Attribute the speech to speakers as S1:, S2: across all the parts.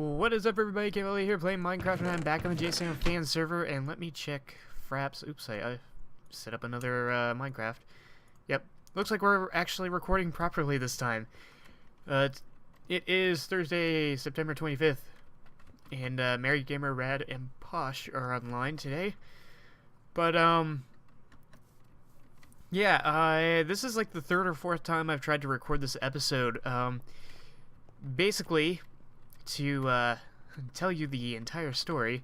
S1: What is up, everybody? Kevin here playing Minecraft, and I'm back on the Jsano fan server. And let me check Fraps. Oops, I set up another Minecraft. Yep, looks like we're actually recording properly this time. It is Thursday, September 25th, and Mary Gamer, Rad, and Posh are online today. But yeah, this is like the third or fourth time I've tried to record this episode. Basically, to tell you the entire story,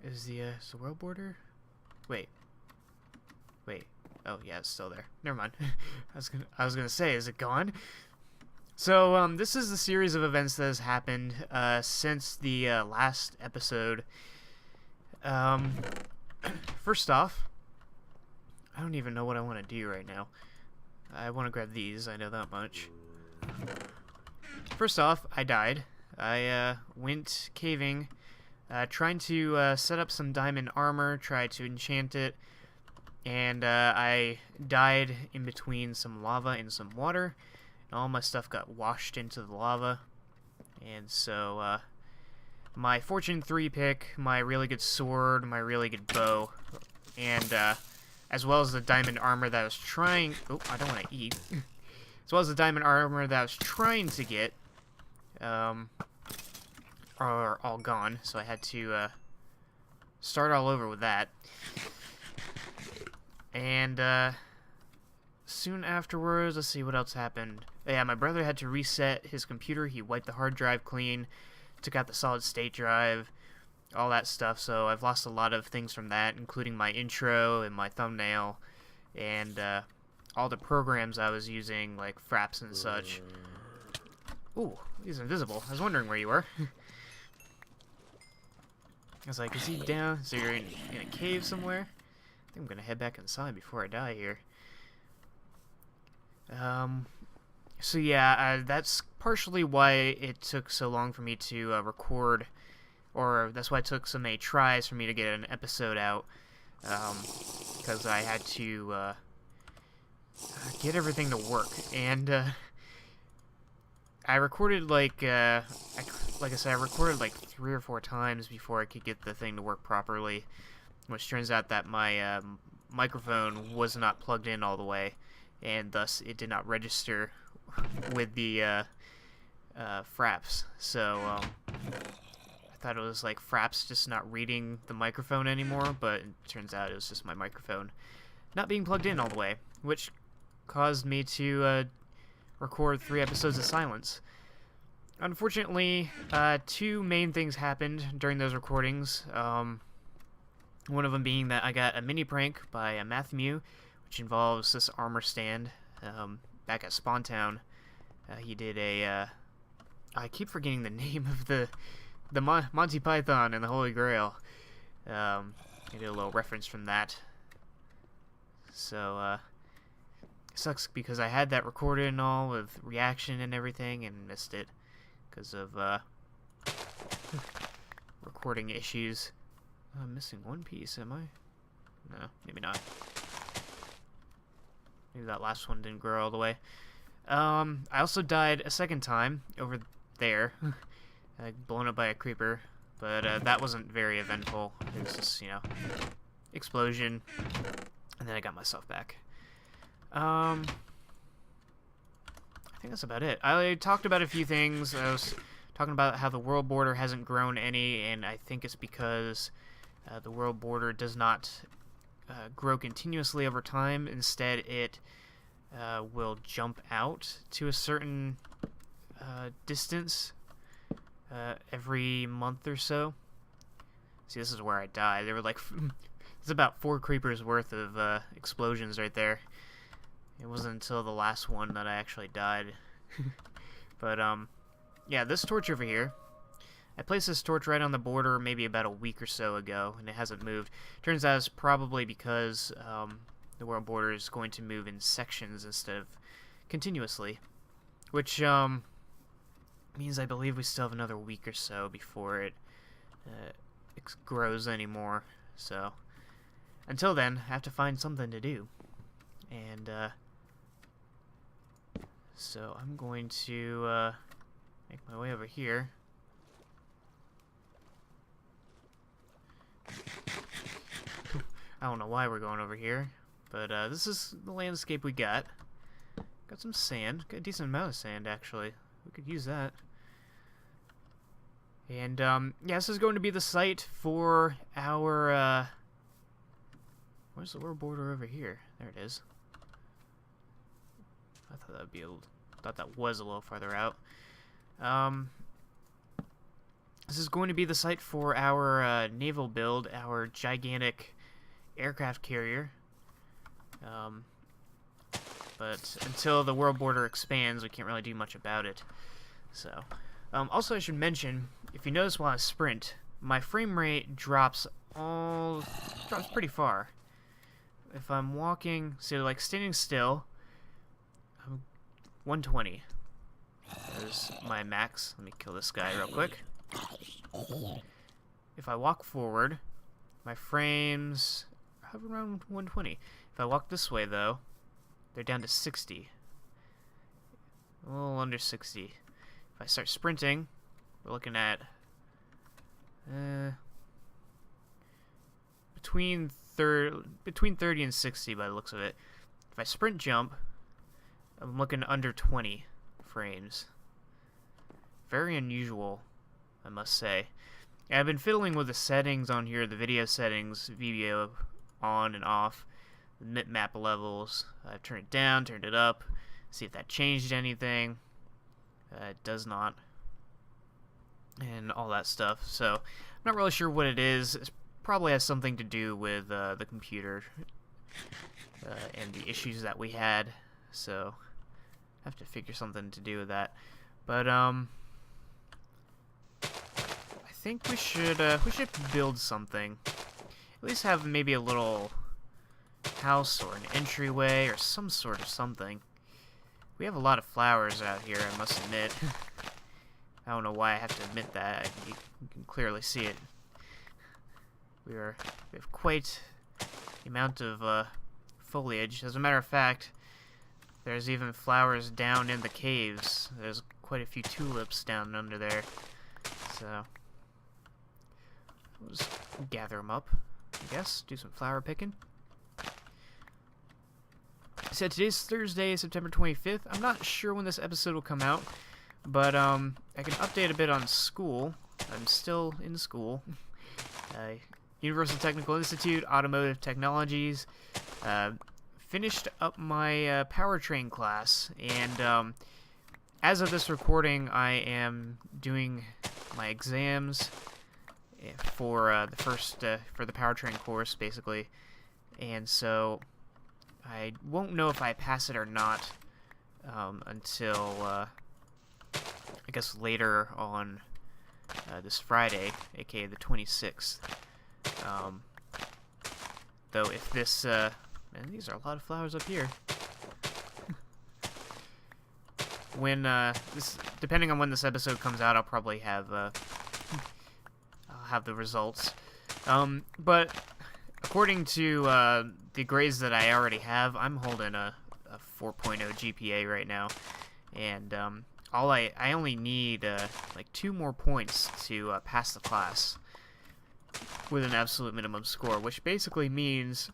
S1: is the world border? Wait. Oh yeah, it's still there. Never mind. I was gonna say, is it gone? So this is the series of events that has happened since the last episode. First off, I don't even know what I want to do right now. I want to grab these. I know that much. First off, I died. I went caving, trying to set up some diamond armor, tried to enchant it, and I died in between some lava and some water, and all my stuff got washed into the lava. And so my Fortune 3 pick, my really good sword, my really good bow, and as well as the diamond armor that I was trying... Oh, I don't want to eat. As well as the diamond armor that I was trying to get, are all gone, so I had to start all over with that. And soon afterwards, let's see what else happened. Yeah, my brother had to reset his computer. He wiped the hard drive clean, took out the solid state drive, all that stuff. So I've lost a lot of things from that, including my intro and my thumbnail, and all the programs I was using, like Fraps and such. Ooh, he's invisible. I was wondering where you were. I was like, is he down? So you're in a cave somewhere? I think I'm gonna head back inside before I die here. So yeah, that's partially why it took so long for me to record, or that's why it took so many tries for me to get an episode out, because I had to get everything to work. And I recorded like I said, I recorded like 3 or 4 times before I could get the thing to work properly, which turns out that my microphone was not plugged in all the way, and thus it did not register with the Fraps. So I thought it was like Fraps just not reading the microphone anymore, but it turns out it was just my microphone not being plugged in all the way, which caused me to record 3 episodes of silence. Unfortunately, 2 main things happened during those recordings. One of them being that I got a mini prank by Matthew, which involves this armor stand back at Spawn Town. He did a... I keep forgetting the name of the Monty Python and the Holy Grail. He did a little reference from that. So, it sucks because I had that recorded and all with reaction and everything and missed it because of recording issues. I'm missing one piece, am I? No, maybe not. Maybe that last one didn't grow all the way. I also died a second time over there. Blown up by a creeper, but that wasn't very eventful. It was just, you know, explosion, and then I got myself back. I think that's about it. I talked about a few things. I was talking about how the world border hasn't grown any, and I think it's because the world border does not grow continuously over time. Instead, it will jump out to a certain distance every month or so. See, this is where I died. There were like it's about 4 creepers worth of explosions right there. It wasn't until the last one that I actually died. But yeah, this torch over here, I placed this torch right on the border maybe about a week or so ago, and it hasn't moved. Turns out it's probably because the world border is going to move in sections instead of continuously, which means I believe we still have another week or so before it grows anymore. So until then, I have to find something to do. And So I'm going to make my way over here. I don't know why we're going over here, but this is the landscape we got. Got some sand. Got a decent amount of sand, actually. We could use that. And, yeah, this is going to be the site for our, where's the world border over here? There it is. I thought that would be thought that was a little farther out. This is going to be the site for our, naval build, our gigantic aircraft carrier. But until the world border expands, we can't really do much about it. So, also I should mention, if you notice while I sprint, my frame rate drops pretty far. If I'm walking, so like standing still, I'm 120. There's my max. Let me kill this guy real quick. If I walk forward, my frames have around 120. If I walk this way, though, they're down to 60. A little under 60. If I start sprinting, we're looking at between 30 and 60 by the looks of it. If I sprint jump, I'm looking under 20 frames. Very unusual, I must say. And I've been fiddling with the settings on here, the video settings, video on and off, the map levels. I've turned it down, turned it up, see if that changed anything. It does not. And all that stuff. So, I'm not really sure what it is. It probably has something to do with the computer and the issues that we had. So, I have to figure something to do with that. But, I think we should build something. At least have maybe a little house or an entryway or some sort of something. We have a lot of flowers out here, I must admit. I don't know why I have to admit that. You can clearly see it. We have quite the amount of foliage. As a matter of fact, there's even flowers down in the caves. There's quite a few tulips down under there. So, we'll just gather them up, I guess. Do some flower picking. So today's Thursday, September 25th. I'm not sure when this episode will come out, but I can update a bit on school. I'm still in school. Universal Technical Institute, Automotive Technologies. Finished up my powertrain class, and as of this recording, I am doing my exams for the first for the powertrain course, basically, and so I won't know if I pass it or not until I guess later on this Friday, aka the 26th. Though if this man, these are a lot of flowers up here. When depending on when this episode comes out, I'll probably have the results. But according to the grades that I already have, I'm holding a 4.0 GPA right now, and I only need like 2 more points to pass the class with an absolute minimum score, which basically means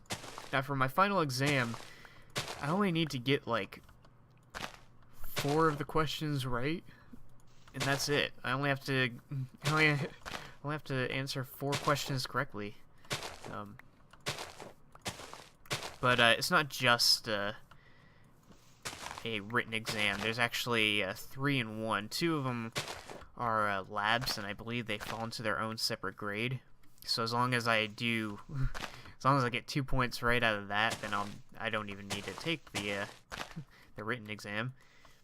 S1: that for my final exam, I only need to get like 4 of the questions right, and that's it. I only have to answer 4 questions correctly. But it's not just a written exam. There's actually 3 in 1. 2 of them are labs, and I believe they fall into their own separate grade. So as long as I get 2 points right out of that, then I don't even need to take the written exam.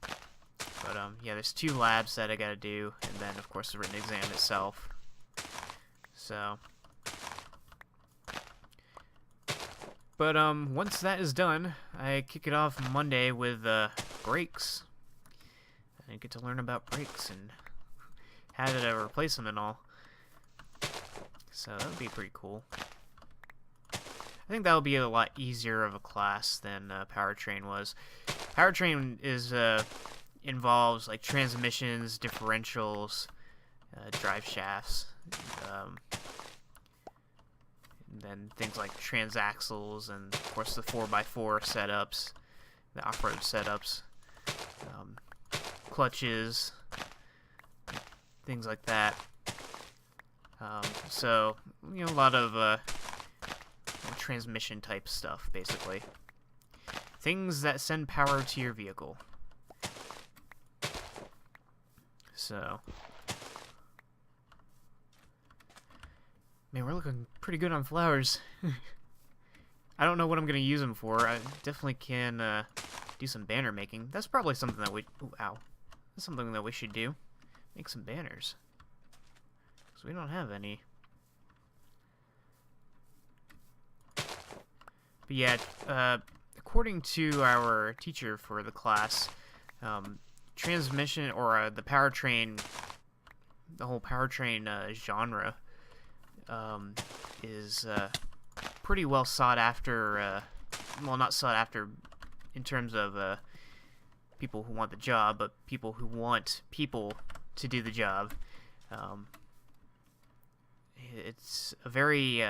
S1: But yeah, there's 2 labs that I gotta do, and then of course the written exam itself. So, but once that is done, I kick it off Monday with brakes. I get to learn about brakes and how to replace them and all. So that would be pretty cool. I think that'll be a lot easier of a class than powertrain was. Powertrain is involves like transmissions, differentials, drive shafts, and then things like transaxles, and of course the 4x4 setups, the off-road setups, clutches, things like that. So, you know, a lot of transmission type stuff, basically. Things that send power to your vehicle. So, man, we're looking pretty good on flowers. I don't know what I'm going to use them for. I definitely can do some banner making. That's probably something that we... Ooh, ow. That's something that we should do. Make some banners. Because we don't have any. But yeah, according to our teacher for the class, transmission, or the powertrain, the whole powertrain genre is pretty well sought after, well, not sought after in terms of people who want the job, but people who want people to do the job. It's a very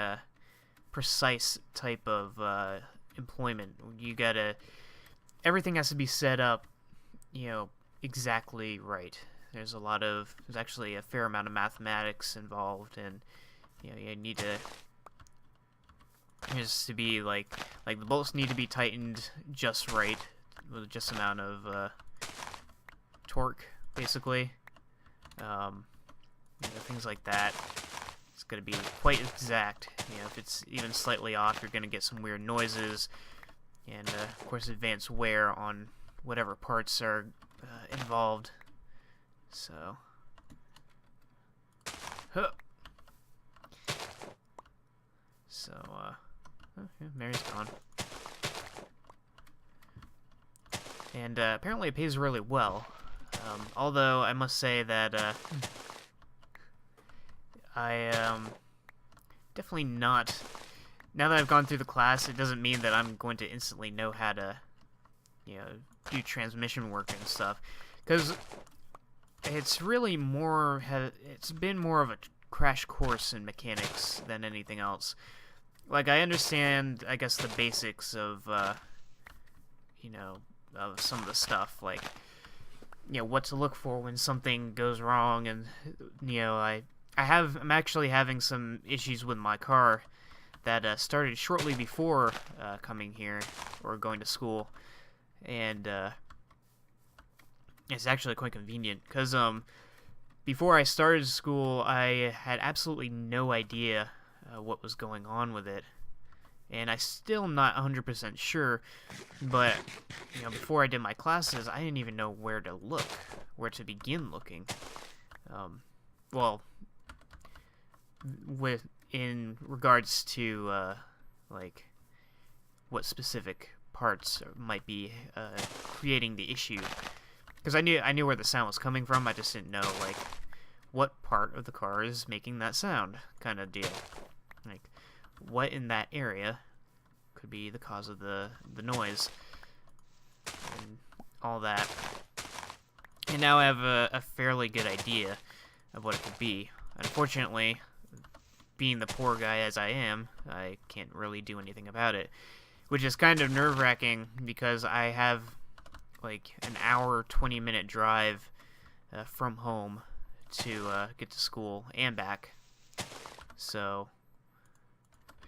S1: precise type of employment. You gotta, everything has to be set up, you know, exactly right. There's actually a fair amount of mathematics involved, and you know, you need to, just to be like the bolts need to be tightened just right, with just amount of torque, basically. You know, things like that. It's going to be quite exact. You know, if it's even slightly off, you're going to get some weird noises, and of course advanced wear on whatever parts are involved. So, huh. So, oh, yeah, Mary's gone. And apparently it pays really well. Although I must say that I definitely not. Now that I've gone through the class, it doesn't mean that I'm going to instantly know how to, you know, do transmission work and stuff, because it's really more. It's been more of a crash course in mechanics than anything else. Like, I understand, I guess, the basics of, you know, of some of the stuff, like, you know, what to look for when something goes wrong, and, you know, I'm actually having some issues with my car that started shortly before coming here, or going to school, and it's actually quite convenient, because before I started school, I had absolutely no idea what was going on with it, and I'm still not 100% sure, but, you know, before I did my classes, I didn't even know where to look, where to begin looking. Well, in regards to, like, what specific parts might be creating the issue, because I knew where the sound was coming from, I just didn't know, like, what part of the car is making that sound, kind of deal. Like, what in that area could be the cause of the noise, and all that. And now I have a fairly good idea of what it could be. Unfortunately, being the poor guy as I am, I can't really do anything about it, which is kind of nerve-wracking, because I have like an hour, 20-minute drive from home to get to school and back. So,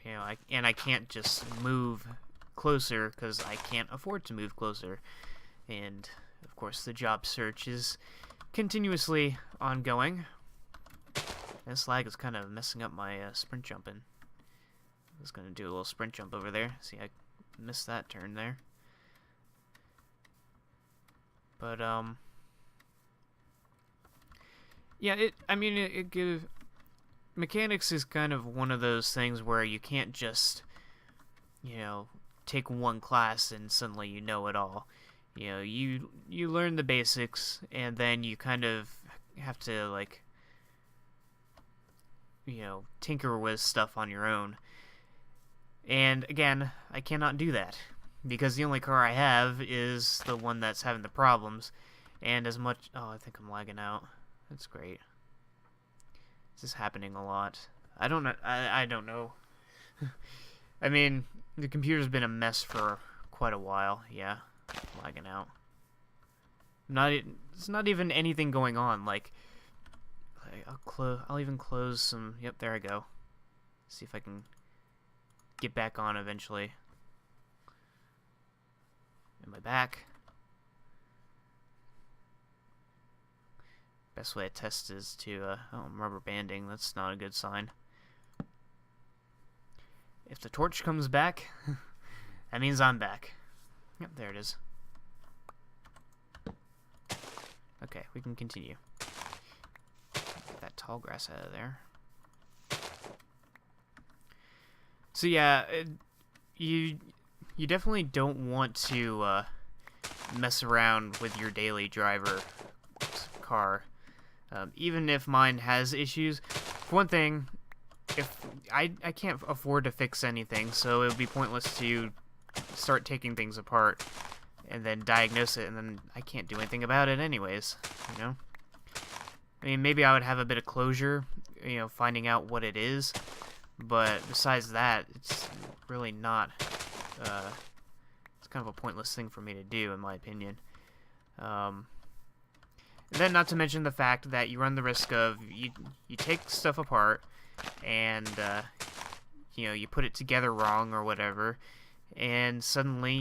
S1: you know, I can't just move closer, because I can't afford to move closer. And of course, the job search is continuously ongoing. This lag is kind of messing up my sprint jumping. I was going to do a little sprint jump over there. See, I missed that turn there. But, yeah, it gives... Mechanics is kind of one of those things where you can't just, you know, take one class and suddenly you know it all. You know, you learn the basics, and then you kind of have to, like, you know, tinker with stuff on your own. And again, I cannot do that, because the only car I have is the one that's having the problems, And as much... Oh, I think I'm lagging out. That's great. This is happening a lot. I don't know. I don't know. I mean, the computer's been a mess for quite a while. Yeah, lagging out. It's not even anything going on. Like I'll even close some. Yep, there I go. See if I can get back on eventually. Am I back? Best way to test is to, oh, I'm rubber banding. That's not a good sign. If the torch comes back, that means I'm back. Yep, there it is. Okay, we can continue. Get that tall grass out of there. So yeah, you definitely don't want to mess around with your daily driver car. Even if mine has issues. For one thing, if I can't afford to fix anything, so it would be pointless to start taking things apart and then diagnose it, and then I can't do anything about it anyways, you know? I mean, maybe I would have a bit of closure, you know, finding out what it is, but besides that, it's really not, it's kind of a pointless thing for me to do, in my opinion. And then not to mention the fact that you run the risk of, you take stuff apart, and, you know, you put it together wrong or whatever, and suddenly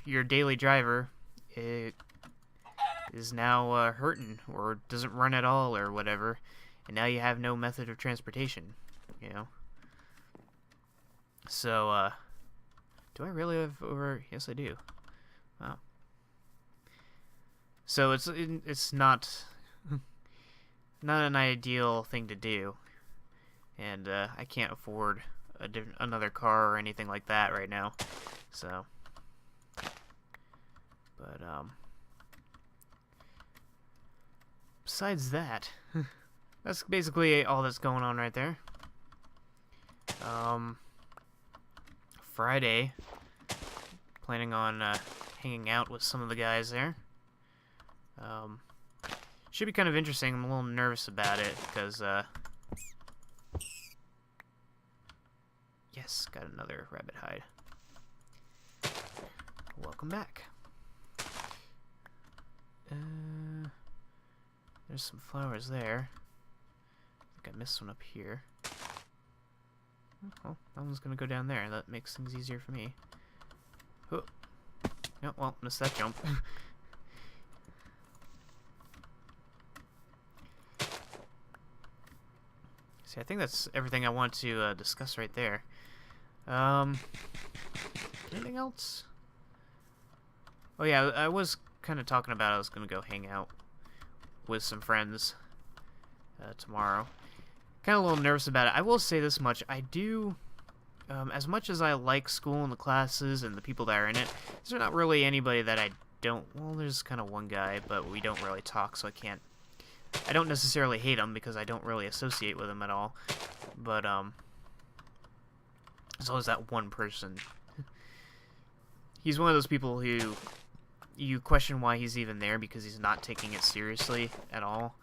S1: your daily driver is now hurting, or doesn't run at all, or whatever, and now you have no method of transportation, you know. So, do I really have over... Yes, I do. Wow. So it's not an ideal thing to do, and I can't afford another car or anything like that right now. So, but besides that, that's basically all that's going on right there. Friday, planning on hanging out with some of the guys there. Should be kind of interesting. I'm a little nervous about it because, yes, got another rabbit hide. Welcome back. There's some flowers there. I think I missed one up here. Oh, that one's gonna go down there. That makes things easier for me. Oh. No, well, missed that jump. See, I think that's everything I want to discuss right there. Anything else? Oh yeah, I was kind of talking about I was going to go hang out with some friends tomorrow. Kind of a little nervous about it. I will say this much. I do, as much as I like school and the classes and the people that are in it, there's not really anybody that I don't... Well, there's kind of one guy, but we don't really talk, so I don't necessarily hate him because I don't really associate with him at all, but there's always that one person. He's one of those people who you question why he's even there because he's not taking it seriously at all.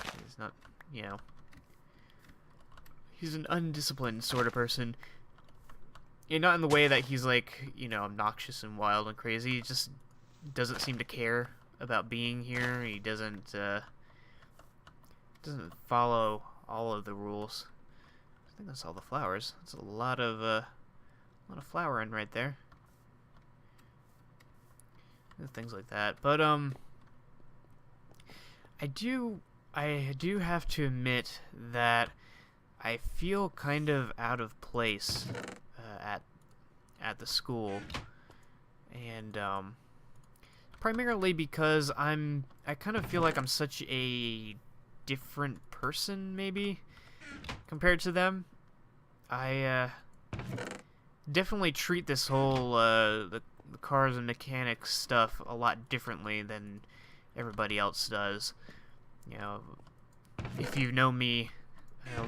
S1: He's not, you know, he's an undisciplined sort of person. And not in the way that he's like, you know, obnoxious and wild and crazy. He just doesn't seem to care about being here. He doesn't follow all of the rules. I think that's all the flowers. That's a lot of flowering right there. And things like that. But I do have to admit that I feel kind of out of place at the school, and primarily because I kind of feel like I'm such a different person, maybe, compared to them. I definitely treat this whole the cars and mechanics stuff a lot differently than everybody else does. You know, if you know me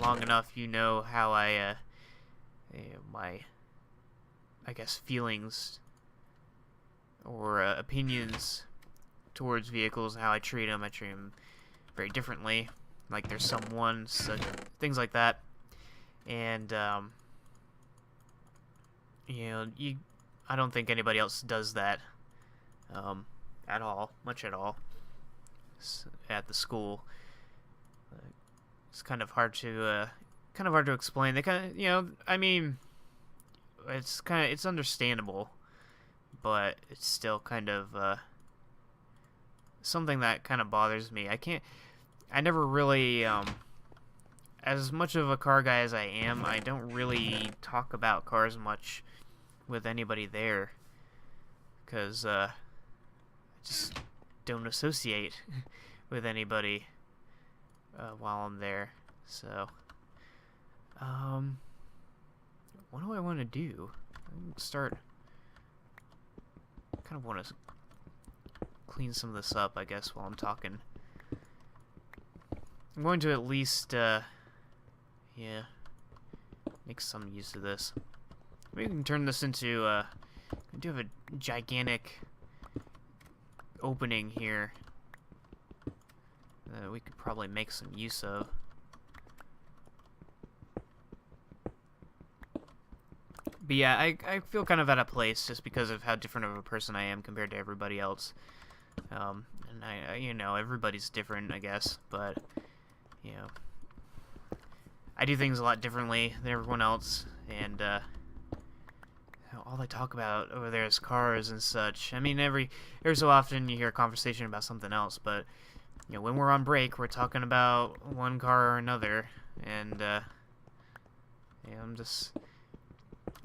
S1: long enough, you know how my, I guess, feelings or opinions towards vehicles, how I treat them very differently. Like there's some ones, things like that. And you know, I don't think anybody else does that at all, much at all, at the school. It's kind of hard to explain. They kind of, you know, I mean, it's understandable, but it's still kind of something that kind of bothers me. I never really, as much of a car guy as I am, I don't really talk about cars much with anybody there, because I just don't associate with anybody while I'm there. So, what do I want to do? Kind of want to clean some of this up, I guess, while I'm talking. I'm going to at least, yeah, make some use of this. Maybe we can turn this into, we do have a gigantic opening here that we could probably make some use of. But yeah, I feel kind of out of place just because of how different of a person I am compared to everybody else. And you know, everybody's different, I guess, but, you know, I do things a lot differently than everyone else, and, all they talk about over there is cars and such. I mean, every so often you hear a conversation about something else, but, you know, when we're on break, we're talking about one car or another, and, yeah,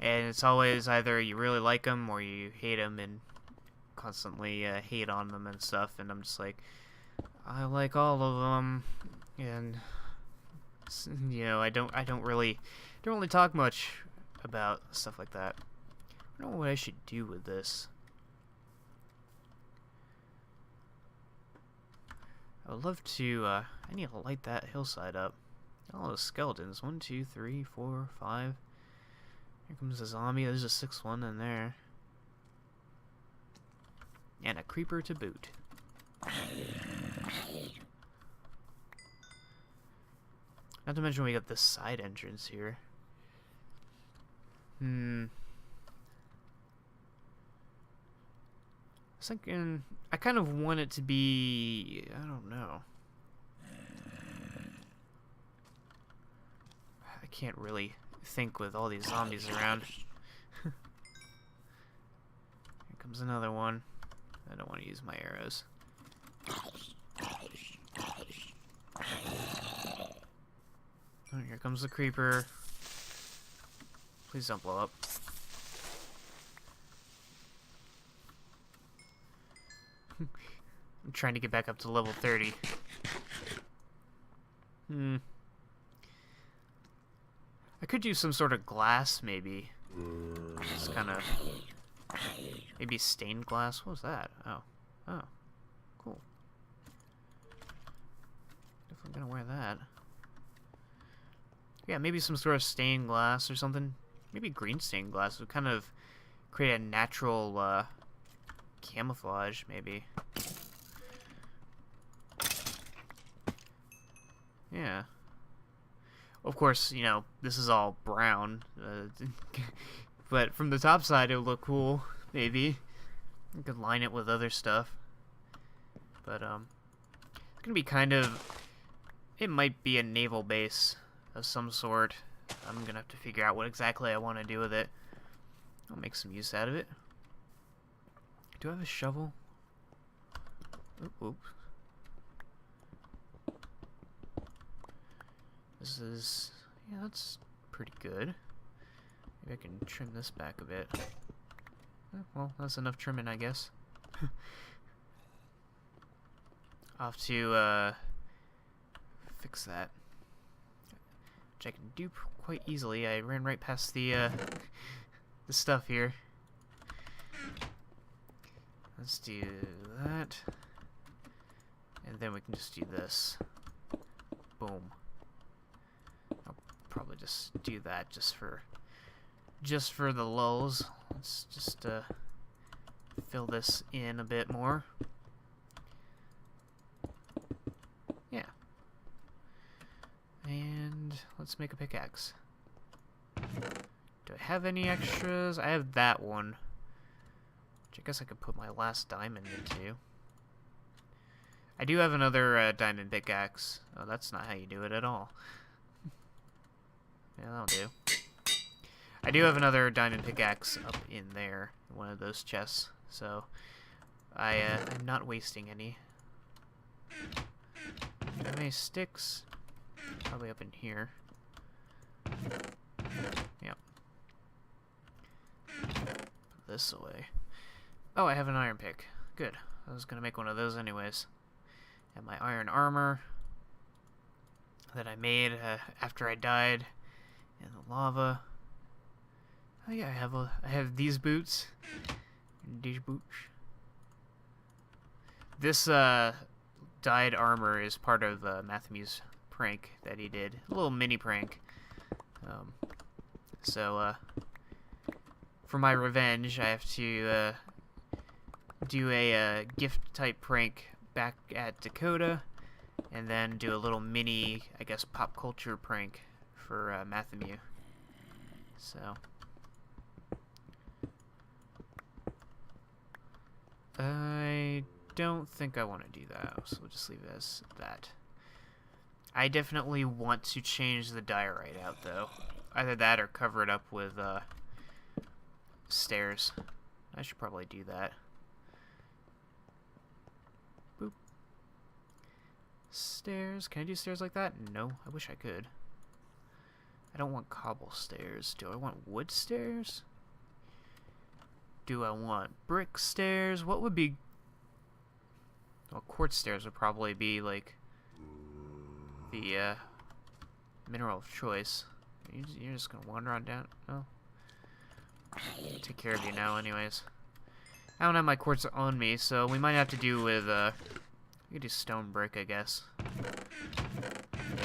S1: and it's always either you really like them or you hate them and constantly hate on them and stuff, and I'm just like, I like all of them, and, you know, I don't really talk much about stuff like that. I don't know what I should do with this. I would love to, I need to light that hillside up. All those skeletons. 1, 2, 3, 4, 5. Here comes a zombie. There's a 6th one in there. And a creeper to boot. Not to mention we got this side entrance here. I was thinking, I kind of want it to be, I don't know. I can't really think with all these zombies around. Here comes another one. I don't want to use my arrows. Oh, here comes the creeper. Please don't blow up. I'm trying to get back up to level 30. I could use some sort of glass, maybe. Just kind of... Maybe stained glass? What was that? Oh. Oh. Cool. Definitely gonna wear that. Yeah, maybe some sort of stained glass or something. Maybe green stained glass would kind of create a natural, camouflage, maybe. Yeah. Of course, you know, this is all brown. But from the top side, it would look cool, maybe. You could line it with other stuff. But, it's gonna be kind of... It might be a naval base of some sort. I'm gonna have to figure out what exactly I want to do with it. I'll make some use out of it. Do I have a shovel? Oops. This is... Yeah, that's pretty good. Maybe I can trim this back a bit. Well, that's enough trimming, I guess. I'll have to, fix that. Which I can do quite easily. I ran right past the stuff here. Let's do that. And then we can just do this. Boom. I'll probably just do that just for the lulz. Let's just fill this in a bit more. And let's make a pickaxe. Do I have any extras? I have that one, which I guess I could put my last diamond into. I do have another diamond pickaxe. Oh, that's not how you do it at all. Yeah, that'll do. I do have another diamond pickaxe up in there, one of those chests, so I'm not wasting any. Do I have any sticks? Probably up in here. Yep. Put this away. Oh, I have an iron pick. Good. I was gonna make one of those anyways. And my iron armor that I made after I died in the lava. Oh yeah, I have these boots. These boots. This dyed armor is part of Matthew's prank that he did. A little mini prank. So for my revenge, I have to do a gift type prank back at Dakota, and then do a little mini, I guess, pop culture prank for Matthew. So I don't think I want to do that, so we'll just leave it as that. I definitely want to change the diorite out, though. Either that or cover it up with stairs. I should probably do that. Boop. Stairs. Can I do stairs like that? No, I wish I could. I don't want cobble stairs. Do I want wood stairs? Do I want brick stairs? What would be... Well, quartz stairs would probably be, like, the mineral of choice. You're just gonna wander on down. Oh. I'll take care of you now anyways. I don't have my quartz on me, so we might have to do with, we could do stone brick, I guess.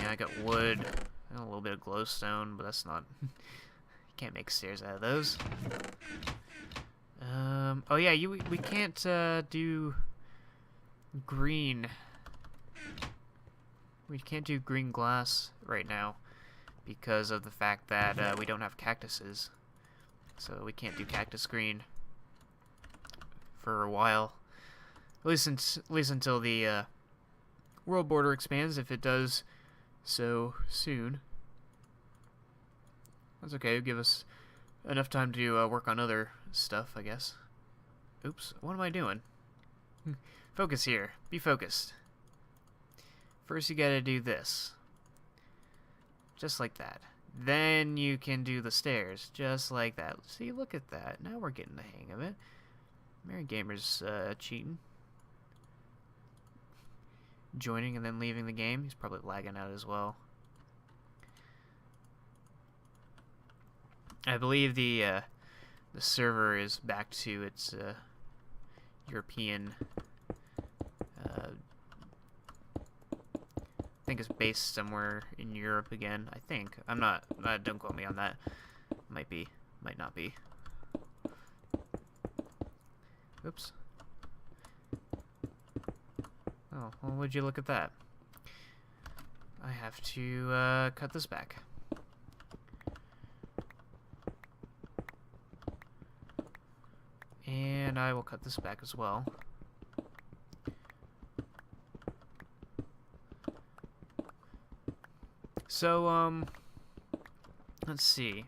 S1: Yeah, I got wood. I got a little bit of glowstone, but that's not... You can't make stairs out of those. Oh yeah, we can't, do... green. We can't do green glass right now because of the fact that we don't have cactuses. So we can't do cactus green for a while. At least until the world border expands, if it does so soon. That's okay, it'll give us enough time to work on other stuff, I guess. Oops, what am I doing? Focus here. Be focused. First you gotta do this. Just like that. Then you can do the stairs. Just like that. See, look at that. Now we're getting the hang of it. Mary Gamer's cheating. Joining and then leaving the game. He's probably lagging out as well. I believe the server is back to its European... I think it's based somewhere in Europe again. I think. I'm not. Don't quote me on that. Might be. Might not be. Oops. Oh, well, would you look at that? I have to cut this back. And I will cut this back as well. So, let's see.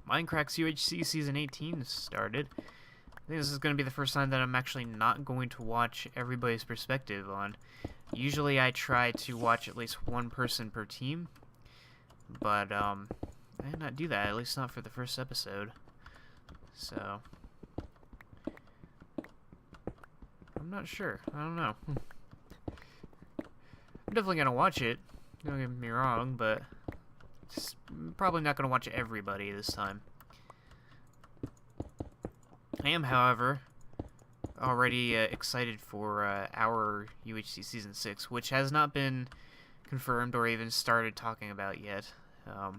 S1: Minecraft's UHC Season 18 started. I think this is going to be the first time that I'm actually not going to watch everybody's perspective on. Usually I try to watch at least one person per team, but, I did not do that, at least not for the first episode. So, I'm not sure. I don't know. I'm definitely going to watch it. Don't get me wrong, but just probably not going to watch everybody this time. I am, however, already excited for our UHC Season 6, which has not been confirmed or even started talking about yet. I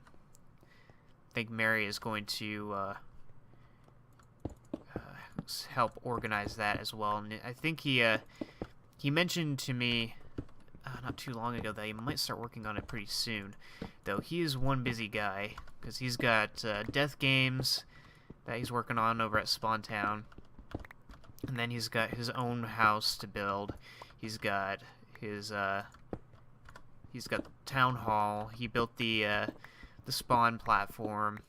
S1: think Mary is going to help organize that as well. And I think he mentioned to me... not too long ago that he might start working on it pretty soon. Though he is one busy guy, because he's got death games that he's working on over at Spawn Town. And then he's got his own house to build. He's got his Town Hall. He built the Spawn platform.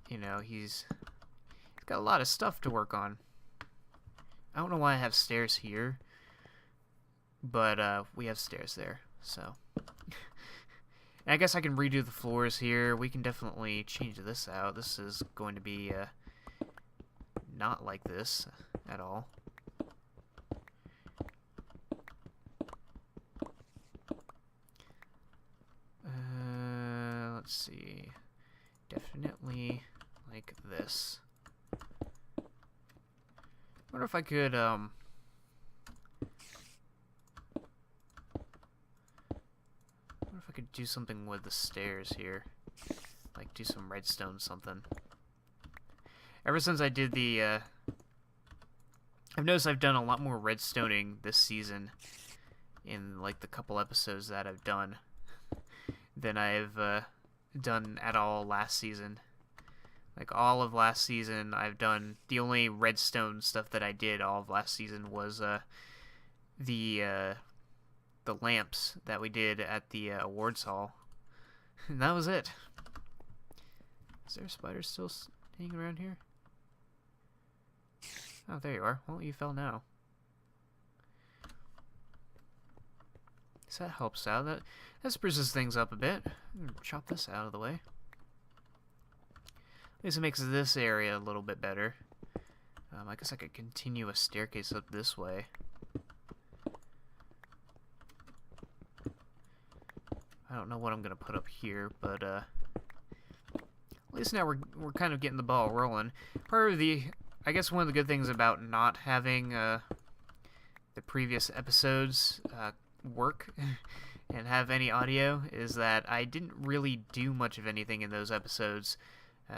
S1: You know, he's got a lot of stuff to work on. I don't know why I have stairs here, but we have stairs there, so. And I guess I can redo the floors here. We can definitely change this out. This is going to be not like this at all. Let's see. Definitely like this. I wonder if I could, wonder if I could do something with the stairs here. Like, do some redstone something. Ever since I did the, I've noticed I've done a lot more redstoning this season in, like, the couple episodes that I've done than I've, done at all last season. Like, all of last season, I've done... The only redstone stuff that I did all of last season was, the lamps that we did at the, awards hall. And that was it. Is there a spider still hanging around here? Oh, there you are. Well, you fell now. So that helps out. That spruces things up a bit. Chop this out of the way. At least it makes this area a little bit better. I guess I could continue a staircase up this way. I don't know what I'm gonna put up here, but at least now we're kind of getting the ball rolling. Part of the, I guess one of the good things about not having the previous episodes work and have any audio is that I didn't really do much of anything in those episodes,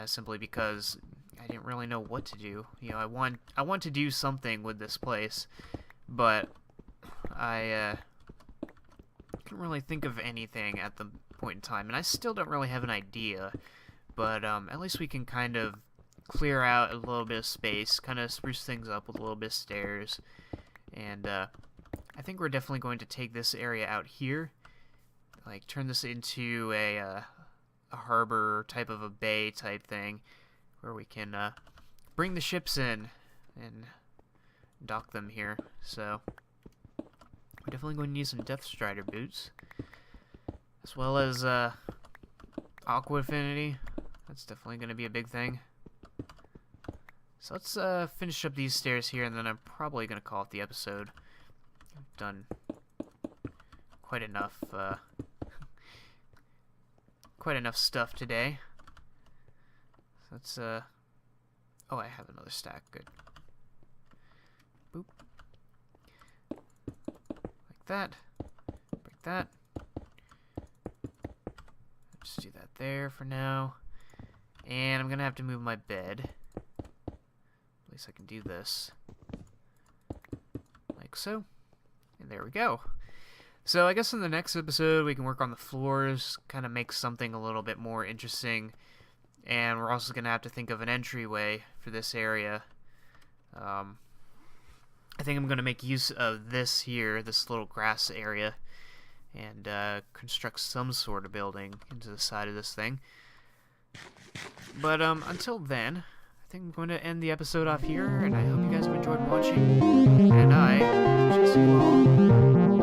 S1: simply because I didn't really know what to do. You know, I want to do something with this place, but I couldn't really think of anything at the point in time, and I still don't really have an idea. But at least we can kind of clear out a little bit of space, kind of spruce things up with a little bit of stairs, and I think we're definitely going to take this area out here, like turn this into a harbor type of a bay type thing, where we can bring the ships in and dock them here. So we're definitely going to need some Death Strider boots, as well as Aqua Affinity. That's definitely going to be a big thing. So let's finish up these stairs here, and then I'm probably going to call it the episode. I've done quite enough stuff today. So let's oh, I have another stack. Good. Boop. Like that. Break that. Just do that there for now. And I'm gonna have to move my bed. At least I can do this. Like so. And there we go. So I guess in the next episode we can work on the floors, kind of make something a little bit more interesting, and we're also going to have to think of an entryway for this area. I think I'm going to make use of this here, this little grass area, and construct some sort of building into the side of this thing. But until then, I think I'm going to end the episode off here, and I hope you guys have enjoyed watching, and I shall see you all